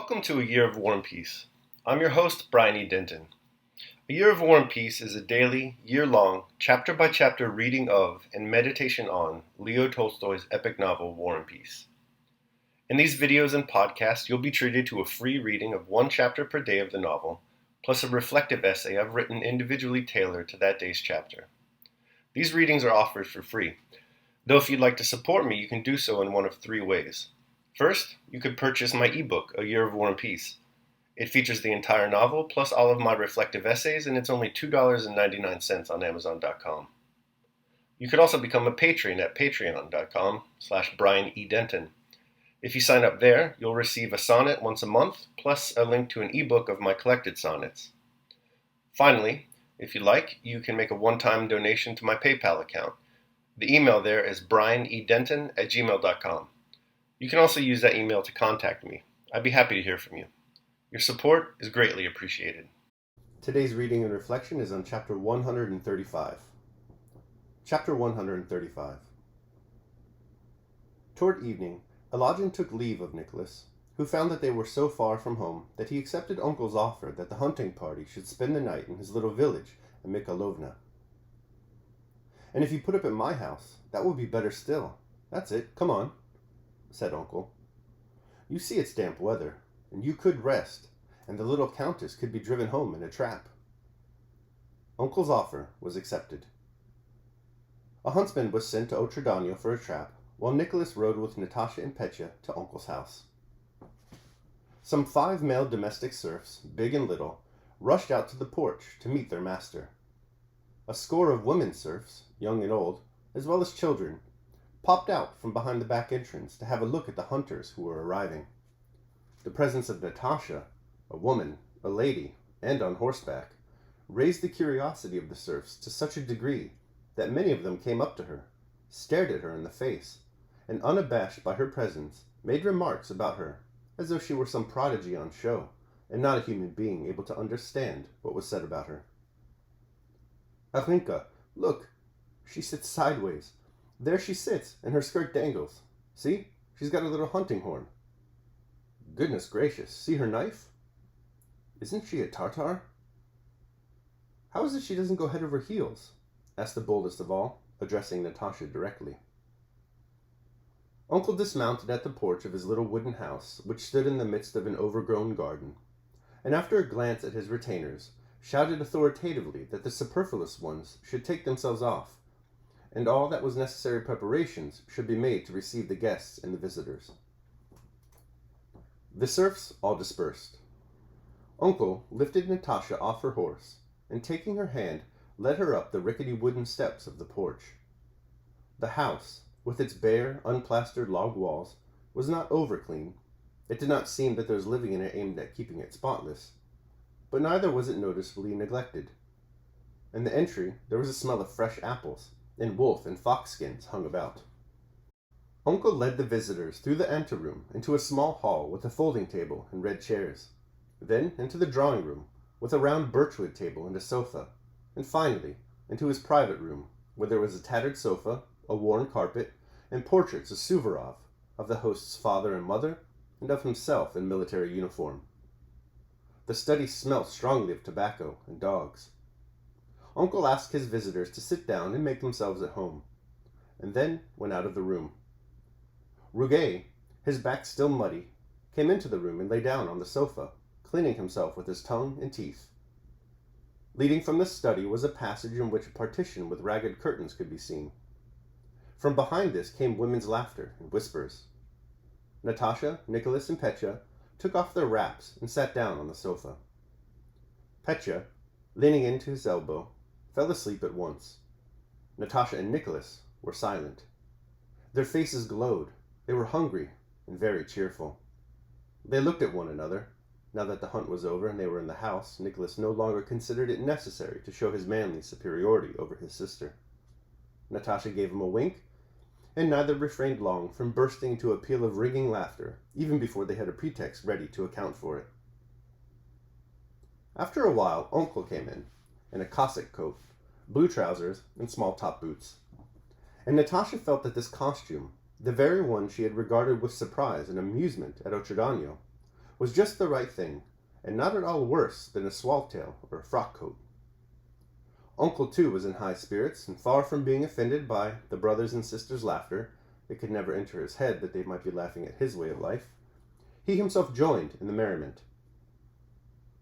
Welcome to A Year of War and Peace. I'm your host, Brian E. Denton. A Year of War and Peace is a daily, year-long, chapter-by-chapter reading of and meditation on Leo Tolstoy's epic novel, War and Peace. In these videos and podcasts, you'll be treated to a free reading of one chapter per day of the novel, plus a reflective essay I've written individually tailored to that day's chapter. These readings are offered for free, though if you'd like to support me, you can do so in one of three ways. First, you could purchase my ebook, A Year of War and Peace. It features the entire novel, plus all of my reflective essays, and it's only $2.99 on Amazon.com. You could also become a patron at patreon.com/Brian E. Denton. If you sign up there, you'll receive a sonnet once a month, plus a link to an ebook of my collected sonnets. Finally, if you like, you can make a one-time donation to my PayPal account. The email there is brianedenton@gmail.com. You can also use that email to contact me. I'd be happy to hear from you. Your support is greatly appreciated. Today's reading and reflection is on Chapter 135. Chapter 135. Toward evening, Elijah took leave of Nicholas, who found that they were so far from home that he accepted Uncle's offer that the hunting party should spend the night in his little village in Mikhailovna. "And if you put up at my house, that will be better still. That's it, come on," said Uncle. "You see it's damp weather, and you could rest, and the little countess could be driven home in a trap." Uncle's offer was accepted. A huntsman was sent to Otradano for a trap, while Nicholas rode with Natasha and Petya to Uncle's house. Some 5 male domestic serfs, big and little, rushed out to the porch to meet their master. A score of women serfs, young and old, as well as children, popped out from behind the back entrance to have a look at the hunters who were arriving. The presence of Natasha, a woman, a lady, and on horseback, raised the curiosity of the serfs to such a degree that many of them came up to her, stared at her in the face, and unabashed by her presence, made remarks about her as though she were some prodigy on show, and not a human being able to understand what was said about her. "Arinka, look, she sits sideways. There she sits, and her skirt dangles. See, she's got a little hunting horn. Goodness gracious, see her knife? Isn't she a Tartar? How is it she doesn't go head over heels?" asked the boldest of all, addressing Natasha directly. Uncle dismounted at the porch of his little wooden house, which stood in the midst of an overgrown garden, and after a glance at his retainers, shouted authoritatively that the superfluous ones should take themselves off, and all that was necessary preparations should be made to receive the guests and the visitors. The serfs all dispersed. Uncle lifted Natasha off her horse, and taking her hand, led her up the rickety wooden steps of the porch. The house, with its bare, unplastered log walls, was not over-clean. It did not seem that there was living in it aimed at keeping it spotless, but neither was it noticeably neglected. In the entry there was a smell of fresh apples, and wolf and fox skins hung about. Uncle led the visitors through the anteroom into a small hall with a folding table and red chairs, then into the drawing room with a round birchwood table and a sofa, and finally into his private room, where there was a tattered sofa, a worn carpet, and portraits of Suvorov, of the host's father and mother, and of himself in military uniform. The study smelt strongly of tobacco and dogs. Uncle asked his visitors to sit down and make themselves at home, and then went out of the room. Rouget, his back still muddy, came into the room and lay down on the sofa, cleaning himself with his tongue and teeth. Leading from the study was a passage in which a partition with ragged curtains could be seen. From behind this came women's laughter and whispers. Natasha, Nicholas, and Petya took off their wraps and sat down on the sofa. Petya, leaning into his elbow, fell asleep at once. Natasha and Nicholas were silent. Their faces glowed. They were hungry and very cheerful. They looked at one another. Now that the hunt was over and they were in the house, Nicholas no longer considered it necessary to show his manly superiority over his sister. Natasha gave him a wink, and neither refrained long from bursting into a peal of ringing laughter, even before they had a pretext ready to account for it. After a while, Uncle came in a Cossack coat, blue trousers, and small top boots. And Natasha felt that this costume, the very one she had regarded with surprise and amusement at Otradano, was just the right thing, and not at all worse than a swallow-tail or a frock-coat. Uncle, too, was in high spirits, and far from being offended by the brothers' and sisters' laughter, it could never enter his head that they might be laughing at his way of life. He himself joined in the merriment.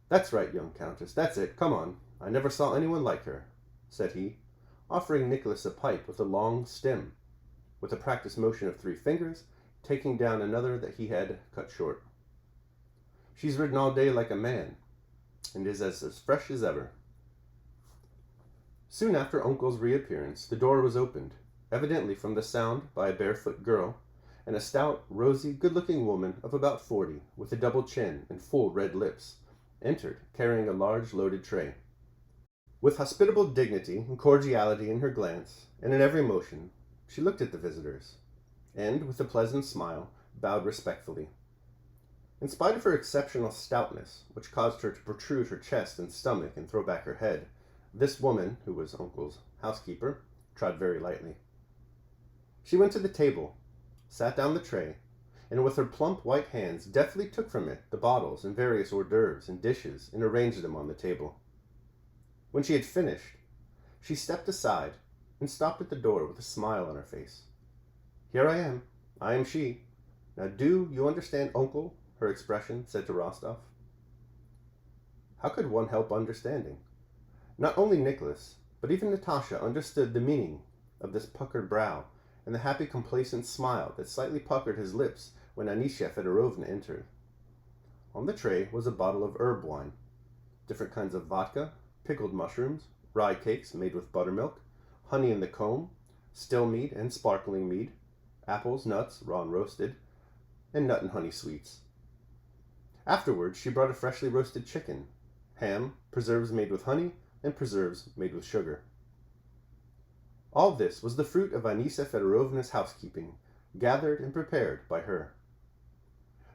"That's right, young Countess, that's it, come on. I never saw anyone like her," said he, offering Nicholas a pipe with a long stem, with a practised motion of 3 fingers, taking down another that he had cut short. "She's ridden all day like a man, and is as fresh as ever." Soon after Uncle's reappearance, the door was opened, evidently from the sound by a barefoot girl, and a stout, rosy, good-looking woman of about 40, with a double chin and full red lips, entered, carrying a large loaded tray. With hospitable dignity and cordiality in her glance, and in every motion, she looked at the visitors, and, with a pleasant smile, bowed respectfully. In spite of her exceptional stoutness, which caused her to protrude her chest and stomach and throw back her head, this woman, who was Uncle's housekeeper, trod very lightly. She went to the table, sat down the tray, and with her plump white hands deftly took from it the bottles and various hors d'oeuvres and dishes and arranged them on the table. When she had finished, she stepped aside and stopped at the door with a smile on her face. "Here I am she. Now do you understand, Uncle?" her expression said to Rostov. How could one help understanding? Not only Nicholas, but even Natasha understood the meaning of this puckered brow and the happy complacent smile that slightly puckered his lips when Anisya Fedorovna entered. On the tray was a bottle of herb wine, different kinds of vodka, pickled mushrooms, rye cakes made with buttermilk, honey in the comb, still mead and sparkling mead, apples, nuts, raw and roasted, and nut and honey sweets. Afterwards she brought a freshly roasted chicken, ham, preserves made with honey, and preserves made with sugar. All this was the fruit of Anisya Fedorovna's housekeeping, gathered and prepared by her.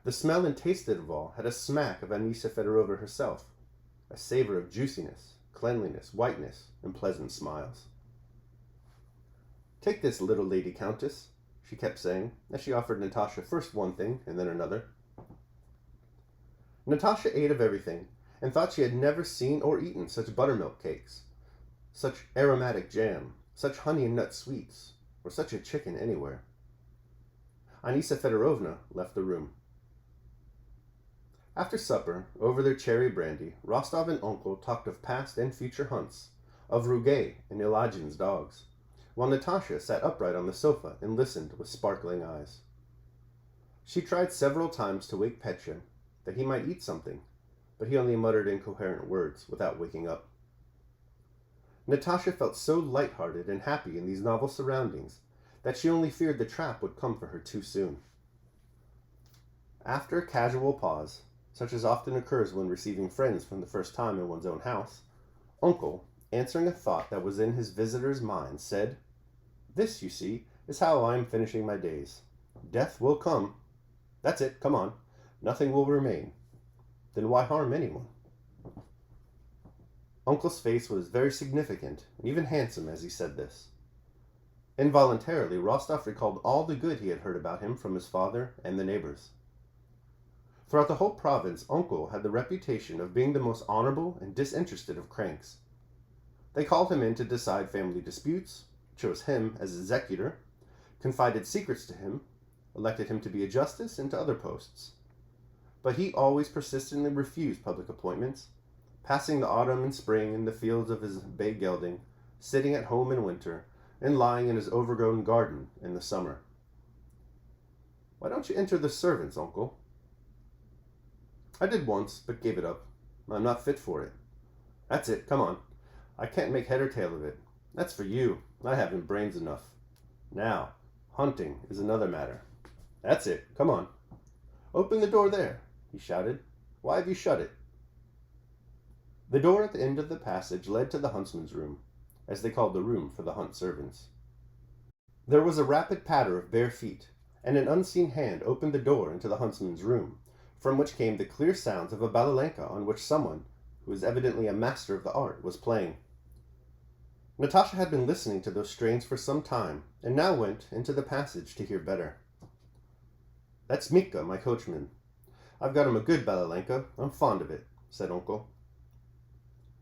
The smell and taste of it all had a smack of Anisya Fedorovna herself, a savor of juiciness, cleanliness, whiteness, and pleasant smiles. "Take this, little lady countess," she kept saying, as she offered Natasha first one thing and then another. Natasha ate of everything, and thought she had never seen or eaten such buttermilk cakes, such aromatic jam, such honey and nut sweets, or such a chicken anywhere. Anisya Fedorovna left the room. After supper, over their cherry brandy, Rostov and Uncle talked of past and future hunts, of Ruge and Ilajin's dogs, while Natasha sat upright on the sofa and listened with sparkling eyes. She tried several times to wake Petya, that he might eat something, but he only muttered incoherent words without waking up. Natasha felt so light-hearted and happy in these novel surroundings that she only feared the trap would come for her too soon. After a casual pause, such as often occurs when receiving friends from the first time in one's own house, Uncle, answering a thought that was in his visitor's mind, said, "This, you see, is how I am finishing my days. Death will come. That's it, come on. Nothing will remain. Then why harm anyone?" Uncle's face was very significant and even handsome as he said this. Involuntarily, Rostov recalled all the good he had heard about him from his father and the neighbors. Throughout the whole province, Uncle had the reputation of being the most honorable and disinterested of cranks. They called him in to decide family disputes, chose him as executor, confided secrets to him, elected him to be a justice and to other posts. But he always persistently refused public appointments, passing the autumn and spring in the fields of his bay gelding, sitting at home in winter, and lying in his overgrown garden in the summer. "Why don't you enter the servants, Uncle?" "I did once, but gave it up. I'm not fit for it." "That's it, come on. I can't make head or tail of it. That's for you. I haven't brains enough. Now, hunting is another matter." "That's it, come on. Open the door there," he shouted. "Why have you shut it?" The door at the end of the passage led to the huntsman's room, as they called the room for the hunt servants. There was a rapid patter of bare feet, and an unseen hand opened the door into the huntsman's room, from which came the clear sounds of a balalenka on which someone, who was evidently a master of the art, was playing. Natasha had been listening to those strains for some time, and now went into the passage to hear better. "That's Mitka, my coachman. I've got him a good balalenka. I'm fond of it, said Uncle.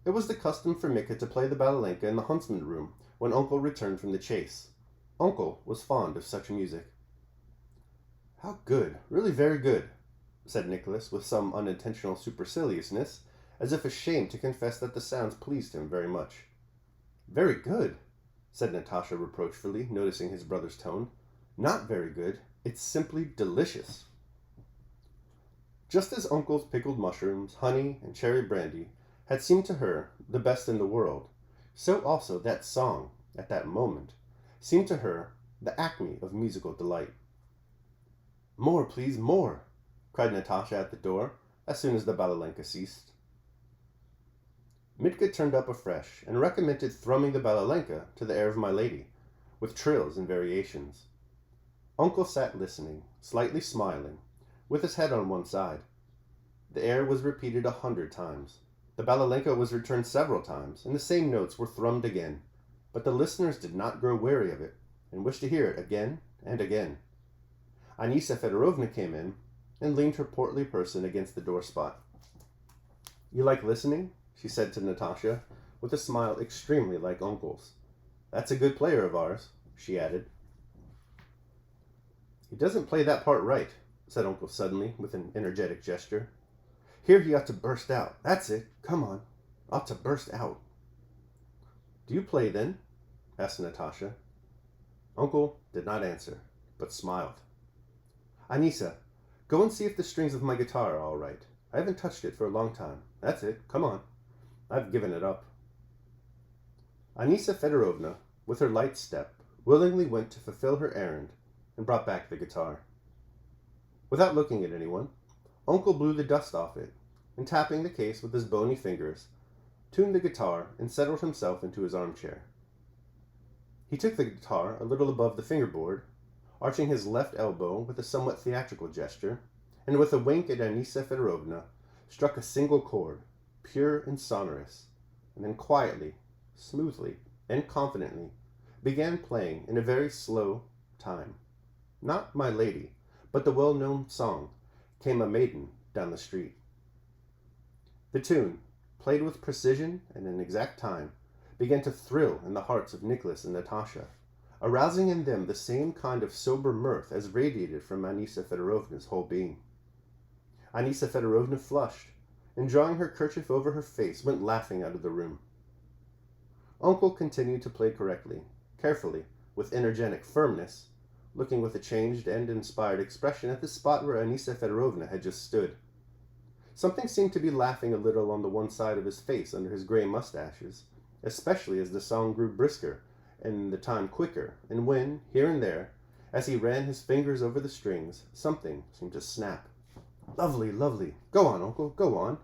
It was the custom for Mika to play the balalenka in the huntsman room when Uncle returned from the chase. Uncle was fond of such music. How good, really very good, said Nicholas with some unintentional superciliousness, as if ashamed to confess that the sounds pleased him very much. Very good, said Natasha reproachfully, noticing his brother's tone. Not very good. It's simply delicious. Just as Uncle's pickled mushrooms, honey, and cherry brandy had seemed to her the best in the world, so also that song, at that moment, seemed to her the acme of musical delight. More, please, more, cried Natasha at the door, as soon as the balalenka ceased. Mitka turned up afresh, and recommenced thrumming the balalenka to the air of My Lady, with trills and variations. Uncle sat listening, slightly smiling, with his head on one side. The air was repeated 100 times. The balalenka was returned several times, and the same notes were thrummed again, but the listeners did not grow weary of it, and wished to hear it again and again. Anisa Fedorovna came in, and leaned her portly person against the door spot. You like listening? She said to Natasha, with a smile extremely like Uncle's. That's a good player of ours, she added. He doesn't play that part right, said Uncle suddenly, with an energetic gesture. Here he ought to burst out. That's it. Come on. Ought to burst out. Do you play, then? Asked Natasha. Uncle did not answer, but smiled. Anisa, go and see if the strings of my guitar are all right. I haven't touched it for a long time. That's it. Come on. I've given it up. Anisa Fedorovna, with her light step, willingly went to fulfill her errand and brought back the guitar. Without looking at anyone, Uncle blew the dust off it, and tapping the case with his bony fingers, tuned the guitar and settled himself into his armchair. He took the guitar a little above the fingerboard, arching his left elbow with a somewhat theatrical gesture, and with a wink at Anisa Fedorovna, struck a single chord, pure and sonorous, and then quietly, smoothly, and confidently began playing in a very slow time. Not My Lady, but the well-known song, Came a Maiden Down the Street. The tune, played with precision and an exact time, began to thrill in the hearts of Nicholas and Natasha, arousing in them the same kind of sober mirth as radiated from Anisa Fedorovna's whole being. Anisa Fedorovna flushed, and drawing her kerchief over her face, went laughing out of the room. Uncle continued to play correctly, carefully, with energetic firmness, looking with a changed and inspired expression at the spot where Anisa Fedorovna had just stood. Something seemed to be laughing a little on the one side of his face under his gray mustaches, especially as the song grew brisker and the time quicker, and when, here and there, as he ran his fingers over the strings, something seemed to snap. Lovely, lovely. Go on, Uncle, go on,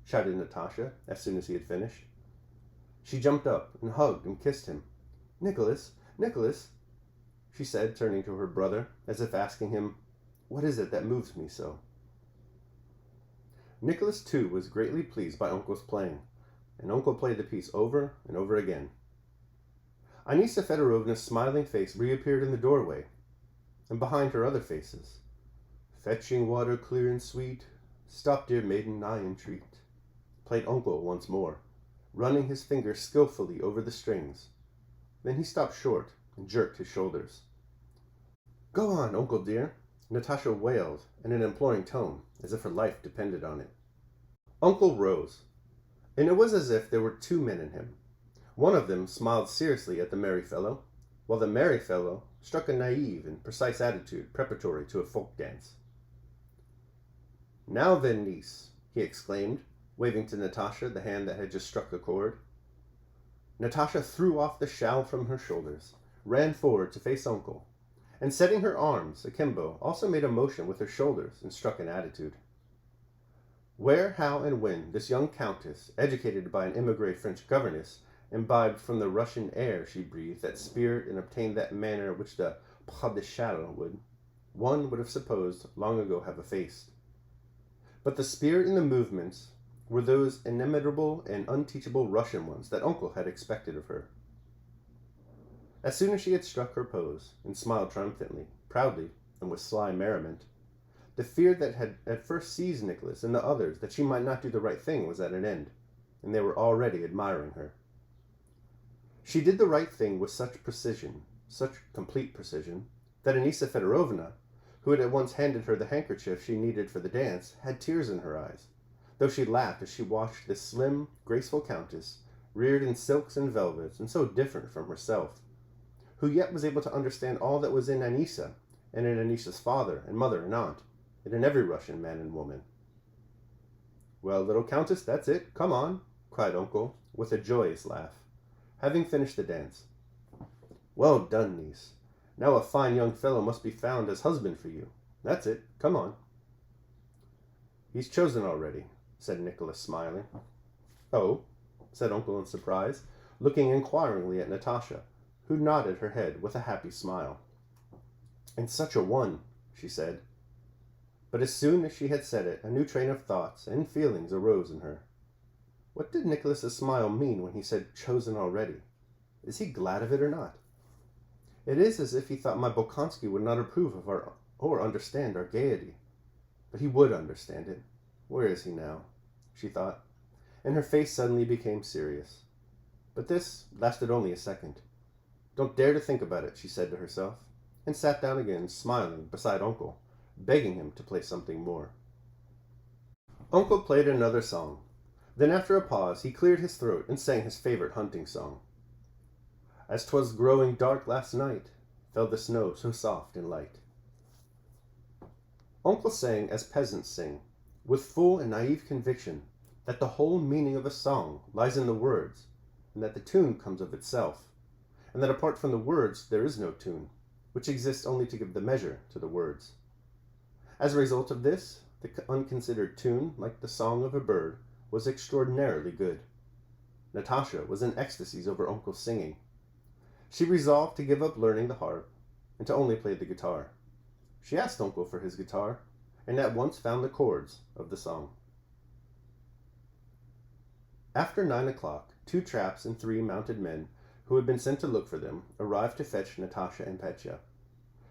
shouted Natasha as soon as he had finished. She jumped up and hugged and kissed him. Nicholas, Nicholas, she said, turning to her brother, as if asking him, what is it that moves me so? Nicholas, too, was greatly pleased by Uncle's playing, and Uncle played the piece over and over again. Anisa Fedorovna's smiling face reappeared in the doorway, and behind her other faces. Fetching water clear and sweet, stop, dear maiden, I entreat, played Uncle once more, running his fingers skillfully over the strings. Then he stopped short and jerked his shoulders. Go on, Uncle dear, Natasha wailed in an imploring tone, as if her life depended on it. Uncle rose, and it was as if there were two men in him. One of them smiled seriously at the merry fellow, while the merry fellow struck a naive and precise attitude preparatory to a folk dance. Now then, niece, he exclaimed, waving to Natasha the hand that had just struck the chord. Natasha threw off the shawl from her shoulders, ran forward to face Uncle, and setting her arms akimbo, also made a motion with her shoulders and struck an attitude. Where, how, and when this young countess, educated by an émigré French governess, imbibed from the Russian air she breathed that spirit and obtained that manner which the pas de chaleur one would have supposed long ago have effaced. But the spirit and the movements were those inimitable and unteachable Russian ones that Uncle had expected of her. As soon as she had struck her pose, and smiled triumphantly, proudly, and with sly merriment, The fear that had at first seized Nicholas and the others that she might not do the right thing was at an end, and they were already admiring her. She did the right thing with such precision, such complete precision, that Anisa Fedorovna, who had at once handed her the handkerchief she needed for the dance, had tears in her eyes, though she laughed as she watched this slim, graceful countess, reared in silks and velvets, and so different from herself, who yet was able to understand all that was in Anisa, and in Anisa's father and mother and aunt, and in every Russian man and woman. "Well, little countess, that's it. Come on," cried Uncle, with a joyous laugh, having finished the dance. "Well done, niece. Now a fine young fellow must be found as husband for you. That's it. Come on." "He's chosen already," said Nicholas, smiling. "Oh," said Uncle in surprise, looking inquiringly at Natasha, who nodded her head with a happy smile. "And such a one," she said. But as soon as she had said it, a new train of thoughts and feelings arose in her. What did Nicholas's smile mean when he said chosen already? Is he glad of it or not? It is as if he thought my Bolkonsky would not approve of our or understand our gaiety. But he would understand it. Where is he now? She thought, and her face suddenly became serious. But this lasted only a second. "Don't dare to think about it," she said to herself, and sat down again, smiling beside Uncle, begging him to play something more. Uncle played another song. Then after a pause he cleared his throat and sang his favorite hunting song. "As 'twas growing dark last night, fell the snow so soft and light." Uncle sang as peasants sing, with full and naive conviction that the whole meaning of a song lies in the words, and that the tune comes of itself, and that apart from the words there is no tune, which exists only to give the measure to the words. As a result of this, the unconsidered tune, like the song of a bird, was extraordinarily good. Natasha was in ecstasies over Uncle's singing. She resolved to give up learning the harp, and to only play the guitar. She asked Uncle for his guitar, and at once found the chords of the song. After 9 o'clock, 2 traps and 3 mounted men, who had been sent to look for them, arrived to fetch Natasha and Petya.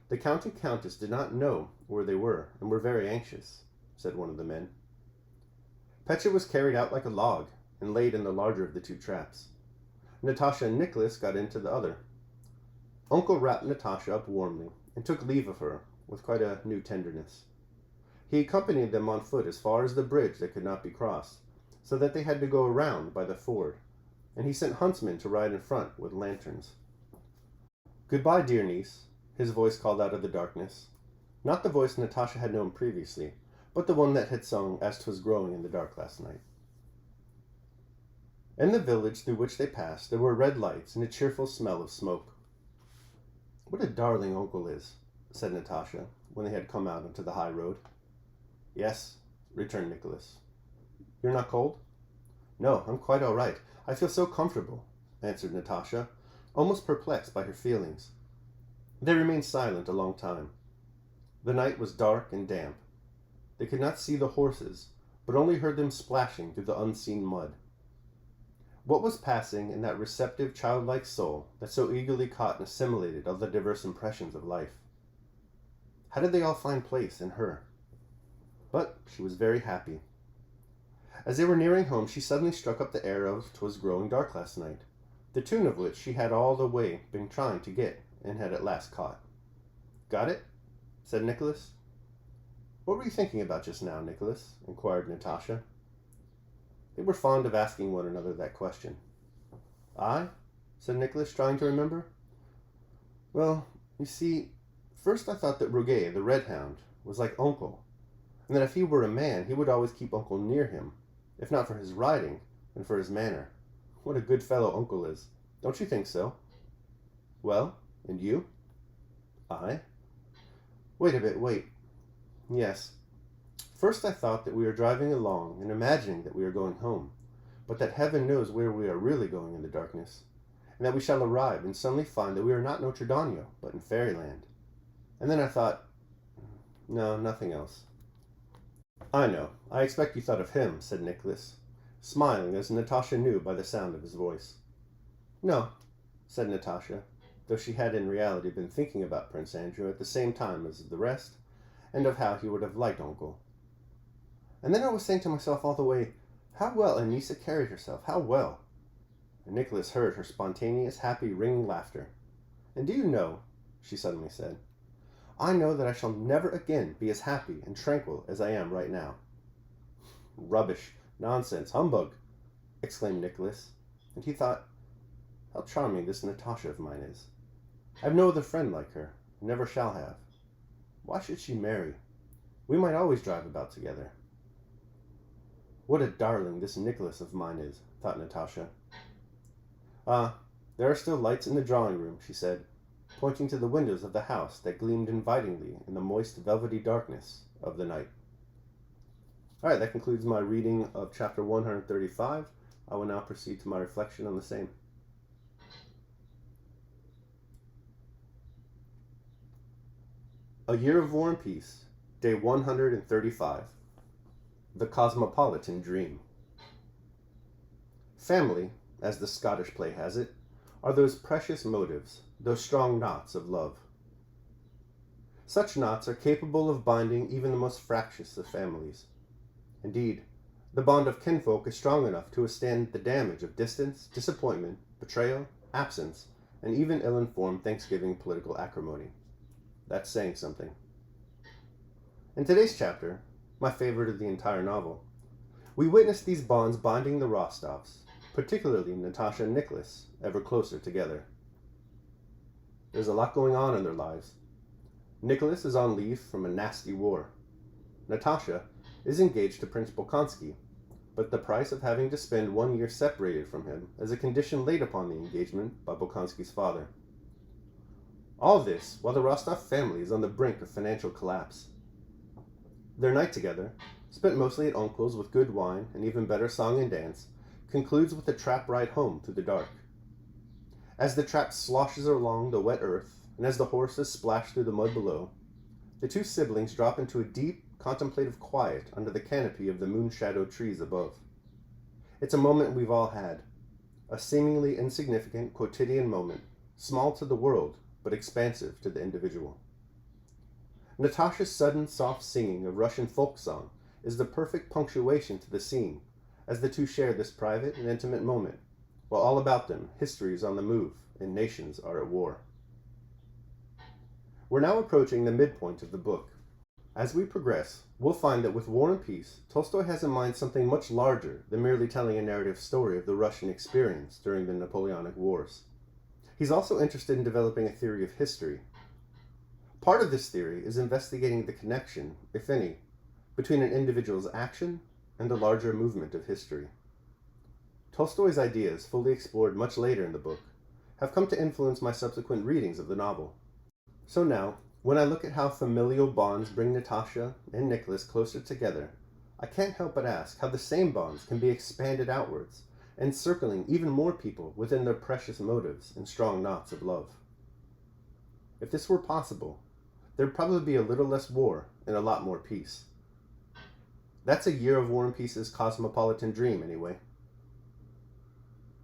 The Count and Countess did not know where they were, and were very anxious, said one of the men. Petya was carried out like a log, and laid in the larger of the 2 traps. Natasha and Nicholas got into the other. Uncle wrapped Natasha up warmly, and took leave of her with quite a new tenderness. He accompanied them on foot as far as the bridge that could not be crossed, so that they had to go around by the ford, and he sent huntsmen to ride in front with lanterns. "Goodbye, dear niece," his voice called out of the darkness. Not the voice Natasha had known previously, but the one that had sung "As 'Twas Growing in the Dark Last Night." In the village through which they passed there were red lights and a cheerful smell of smoke. "What a darling Uncle is," said Natasha, when they had come out onto the high road. "Yes," returned Nicholas. "You're not cold?" "No, I'm quite all right. I feel so comfortable," answered Natasha, almost perplexed by her feelings. They remained silent a long time. The night was dark and damp. They could not see the horses, but only heard them splashing through the unseen mud. What was passing in that receptive, childlike soul that so eagerly caught and assimilated all the diverse impressions of life? How did they all find place in her? But she was very happy. As they were nearing home, she suddenly struck up the air of "'Twas Growing Dark Last Night," the tune of which she had all the way been trying to get, and had at last caught. "Got it?" said Nicholas. "What were you thinking about just now, Nicholas?" inquired Natasha. They were fond of asking one another that question. "I?" said Nicholas, trying to remember. "Well, you see, first I thought that Roget, the red hound, was like Uncle, and that if he were a man, he would always keep Uncle near him, if not for his riding, then for his manner. What a good fellow Uncle is. Don't you think so?" "Well, and you?" "I? Wait a bit, wait. Yes. First I thought that we were driving along and imagining that we are going home, but that heaven knows where we are really going in the darkness, and that we shall arrive and suddenly find that we are not Notre Dame, but in fairyland. And then I thought, no, nothing else." "I know. I expect you thought of him," said Nicholas, smiling as Natasha knew by the sound of his voice. "No," said Natasha, though she had in reality been thinking about Prince Andrew at the same time as the rest, and of how he would have liked Uncle. And then I was saying to myself all the way, how well Anissa carried herself, how well. And Nicholas heard her spontaneous, happy, ringing laughter. And do you know, she suddenly said, I know that I shall never again be as happy and tranquil as I am right now. Rubbish, nonsense, humbug, exclaimed Nicholas, and he thought, how charming this Natasha of mine is. I have no other friend like her, never shall have. Why should she marry? We might always drive about together. What a darling this Nicholas of mine is, thought Natasha. Ah, there are still lights in the drawing room, she said, pointing to the windows of the house that gleamed invitingly in the moist, velvety darkness of the night. All right, that concludes my reading of chapter 135. I will now proceed to my reflection on the same. A Year of War and Peace, Day 135. The Cosmopolitan Dream. Family, as the Scottish play has it, are those precious motives, those strong knots of love. Such knots are capable of binding even the most fractious of families. Indeed, the bond of kinfolk is strong enough to withstand the damage of distance, disappointment, betrayal, absence, and even ill-informed Thanksgiving political acrimony. That's saying something. In today's chapter, my favorite of the entire novel, we witness these bonds binding the Rostovs, particularly Natasha and Nicholas, ever closer together. There's a lot going on in their lives. Nicholas is on leave from a nasty war. Natasha is engaged to Prince Bolkonsky, but the price of having to spend 1 year separated from him is a condition laid upon the engagement by Bolkonsky's father. All this while the Rostov family is on the brink of financial collapse. Their night together, spent mostly at Uncle's with good wine and even better song and dance, concludes with a trap ride home through the dark. As the trap sloshes along the wet earth, and as the horses splash through the mud below, the two siblings drop into a deep, contemplative quiet under the canopy of the moon-shadowed trees above. It's a moment we've all had, a seemingly insignificant quotidian moment, small to the world, but expansive to the individual. Natasha's sudden soft singing of Russian folk song is the perfect punctuation to the scene, as the two share this private and intimate moment, while all about them history is on the move and nations are at war. We're now approaching the midpoint of the book. As we progress, we'll find that with War and Peace, Tolstoy has in mind something much larger than merely telling a narrative story of the Russian experience during the Napoleonic Wars. He's also interested in developing a theory of history. Part of this theory is investigating the connection, if any, between an individual's action and the larger movement of history. Tolstoy's ideas, fully explored much later in the book, have come to influence my subsequent readings of the novel. So now, when I look at how familial bonds bring Natasha and Nicholas closer together, I can't help but ask how the same bonds can be expanded outwards, encircling even more people within their precious motives and strong knots of love. If this were possible, there'd probably be a little less war and a lot more peace. That's A Year of War and Peace's cosmopolitan dream, anyway.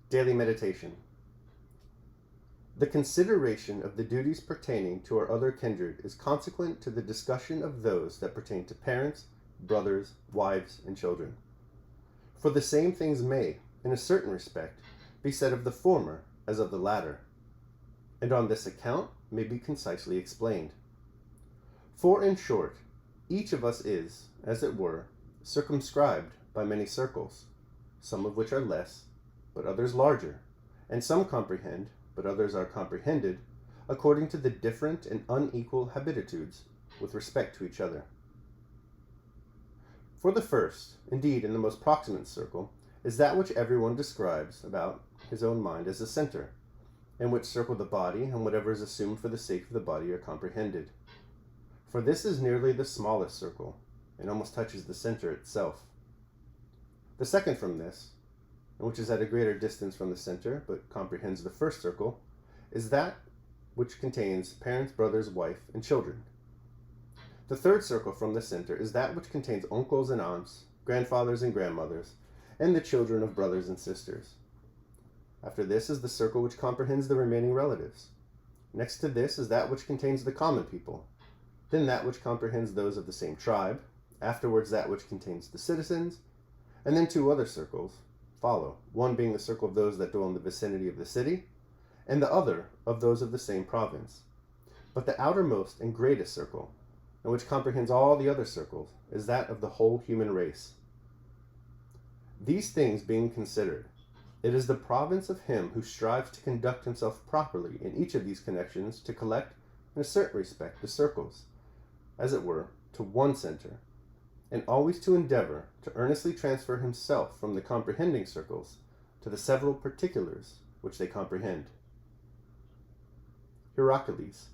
Daily meditation. The consideration of the duties pertaining to our other kindred is consequent to the discussion of those that pertain to parents, brothers, wives, and children. For the same things may, in a certain respect, be said of the former as of the latter, and on this account may be concisely explained. For, in short, each of us is, as it were, circumscribed by many circles, some of which are less, but others larger, and some comprehend, but others are comprehended, according to the different and unequal habitudes with respect to each other. For the first, indeed in the most proximate circle, is that which everyone describes about his own mind as a center, in which circle the body and whatever is assumed for the sake of the body are comprehended. For this is nearly the smallest circle, and almost touches the center itself. The second from this, and which is at a greater distance from the center, but comprehends the first circle, is that which contains parents, brothers, wife, and children. The third circle from the center is that which contains uncles and aunts, grandfathers and grandmothers, and the children of brothers and sisters. After this is the circle which comprehends the remaining relatives. Next to this is that which contains the common people. then that which comprehends those of the same tribe, afterwards that which contains the citizens, and then two other circles follow, one being the circle of those that dwell in the vicinity of the city, and the other of those of the same province. But the outermost and greatest circle, and which comprehends all the other circles, is that of the whole human race. These things being considered, it is the province of him who strives to conduct himself properly in each of these connections to collect, in a certain respect, the circles, as it were, to one center, and always to endeavor to earnestly transfer himself from the comprehending circles to the several particulars which they comprehend. Heracles,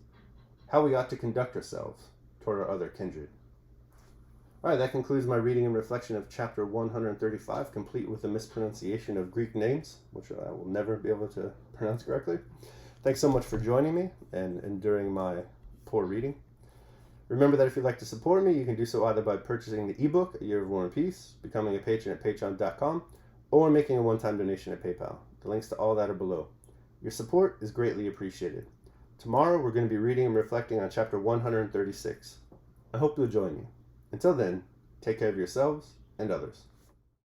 how we ought to conduct ourselves toward our other kindred. All right, that concludes my reading and reflection of chapter 135, complete with a mispronunciation of Greek names, which I will never be able to pronounce correctly. Thanks so much for joining me and enduring my poor reading. Remember that if you'd like to support me, you can do so either by purchasing the ebook, A Year of War and Peace, becoming a patron at patreon.com, or making a one-time donation at PayPal. The links to all that are below. Your support is greatly appreciated. Tomorrow, we're going to be reading and reflecting on chapter 136. I hope you'll join me. Until then, take care of yourselves and others.